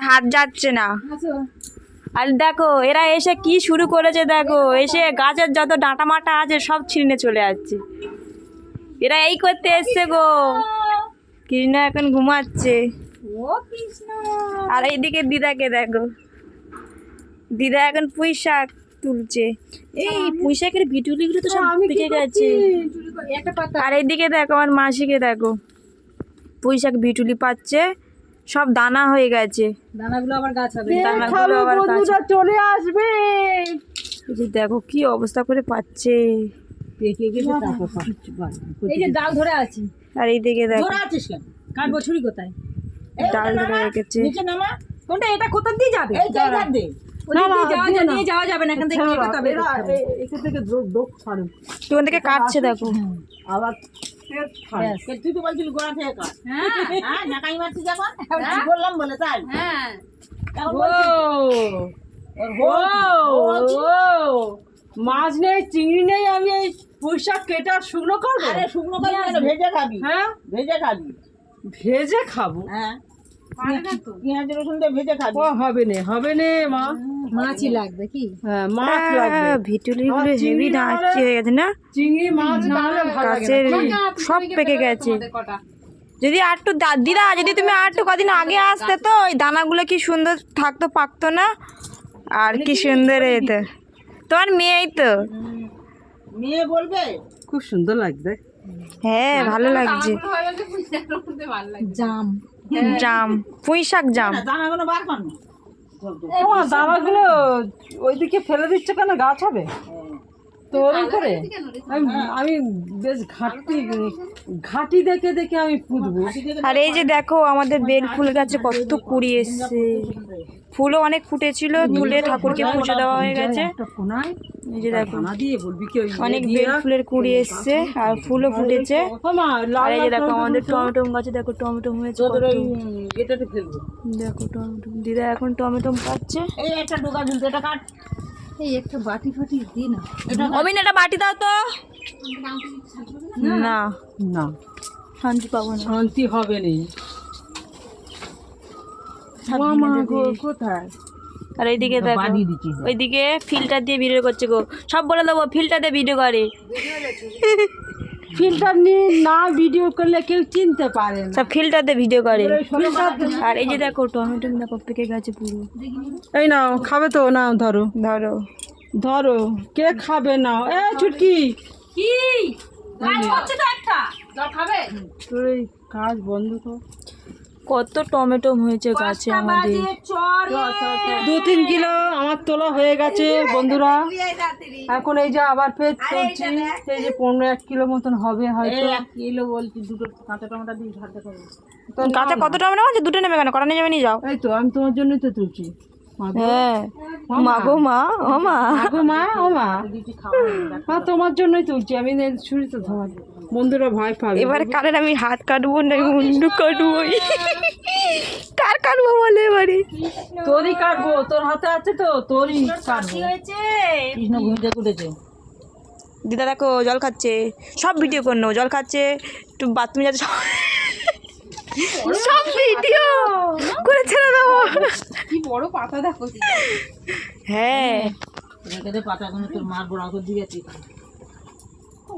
হাত যাচ্ছে না। আর দেখো এরা এসে কি শুরু করেছে, দেখো এসে গাছের যত ডাঁটা মাটা আছে সব ছিঁড়ে চলে যাচ্ছে। এরা এই করতে এসছে গো। কৃষ্ণ এখন ঘুমাচ্ছে। আর এইদিকে দিদাকে দেখো, দিদা এখন পুঁই শাক তুলছে। এই পুঁই শাকের বিটুলিগুলো তো সব পেকে গেছে। আর এইদিকে দেখো আমার মাসিকে দেখো, পুঁই শাক বিটুলি পাচ্ছে, সব দানা হয়ে গেছে। দানাগুলো আবার গাছ হবে, দানাগুলো আবার গাছ চলে আসবে। দেখো কি অবস্থা করে পাচ্ছে। এই যে ডাল ধরে আছে, আর এইদিকে দেখো কাঠ বছরই কোথায় ডাল ধরে রেখেছে। কোনটা এটা কোথা দিয়ে যাবে? যাওয়া যাবে না, এখান থেকে এখান থেকে কাটছে দেখো। আবার তুই তো বলছিলি গোড়া থেকে কাট। হ্যাঁ নাকাই মারছি যখন বললাম বলে তাই। হ্যাঁ মাছ নেই, চিংড়ি নেই, আমি এই পুঁই শাক কেটে আর শুকনো করবো। আরে শুকনো করবি, ভেজে খাবি। হ্যাঁ ভেজে খাবি। ভেজে খাবো? হ্যাঁ পেঁয়াজ রসুন দিয়ে ভেজে খাবি। ও হবে না, হবে না মা, মাছই লাগবে কি? হ্যাঁ মাছ লাগবে। ভিটুলিগুলো হেভি নাচি হয়ে গেছে না, চিংড়ি মাছ না হলে ভালো লাগে না, সব পেকে গেছে। যদি আর একটু দিদা, যদি তুমি আর একটু কদিন আগে আসতে তো ওই দানাগুলো কি সুন্দর থাকতো, পাকতো না। আর কি সুন্দর এতে তোমার মেয়েই তো, মেয়ে বলবে খুব সুন্দর লাগবে। হ্যাঁ ভালো লাগছে। জাম জাম পুঁই শাক জাম। দানাগুলো বার কর না, দানাগুলো ওইদিকে ফেলে দিচ্ছে কেন, গাছ হবে তো ওরকম করে। আমি বেশ ঘাটি দেখে দেখে আমি পুঁতবো। আর এই যে দেখো আমাদের বেল ফুল গাছে কত কুড়ি এসছে, ফুলও অনেক ফুটেছিল, তুলে ঠাকুরকে পুজো দেওয়া হয়ে গেছে। এই যে দেখো অনেক বেল ফুলের কুড়ি এসছে আর ফুলও ফুটেছে। আর এই যে দেখো আমাদের টমেটো গাছে দেখো টমেটো হয়েছে, দেখো টমেটো। দিদা এখন টমেটো পাচ্ছে। এই একটা ডোকা ঝুলতে, এটা কাট। এই একটা বাটি ফাটি দি না, অমিন একটা বাটি দাও তো। না না শান্তি পাবো না, শান্তি হবে না। কোথায়? আর এইদিকে দেখো ওইদিকে ফিল্টার দিয়ে ভিডিও করছে গো, সব বলে দেবো ফিল্টার দিয়ে ভিডিও করে। ফিল্টার নিয়ে না ভিডিও করলে কেউ চিনতে পারে না, সব ফিল্টার দিয়ে ভিডিও করে। আর এই যে দেখো টমেটো দেখো পেকে গেছে পুরো। এই নাও খাবে তো, নাও ধরো ধরো ধরো, কে খাবে নাও। এ ছুটকি কি কাজ করছে তো একটা, দাও খাবে তোর এই কাজ বন্ধ কর। কত টমেটো হয়েছে গাছে আমাদের, 2-3 কিলো আমার তোলা হয়ে গেছে বন্ধুরা। এখন এই যে আবার ফের তুলছি, এই যে 15-1 কিলো মতন হবে হয়তো। 1 কিলো বলছি, দুটো কাঁচা টমেটো দিয়ে ঝাড়তে হবে। কাঁচা কত টমেটো আছে? দুটো নেবে কেন, কটা নিয়ে যাবে, নিয়ে যাও। এই তো আমি তোমার জন্যই তো তুলছি। হ্যাঁ মা গো মা, ও মা গো মা, ও মা, মা তোমার জন্যই তুলছি আমি। শুনি তো তোমার বন্ধুরা ভয় পাবে। এবারে কারের আমি হাত কাটবো না, মুন্ডু কাটবো। কার কাটবো বলে এবারে? তোরই কাটবো, তোর হাতে আছে তো, তোরই কাটবো। কৃষ্ণ ঘুমিয়ে উঠেছে। দিদা দেখো জল খাচ্ছে, সব ভিডিও করে নেবো, জল খাচ্ছে, একটু বাথরুমে যাচ্ছে, সব ভিডিও করে ছেড়ে দেবো। কি বড় পাতা দেখো। হ্যাঁ পাতাগুলো তোর মার বড় দিয়েছি।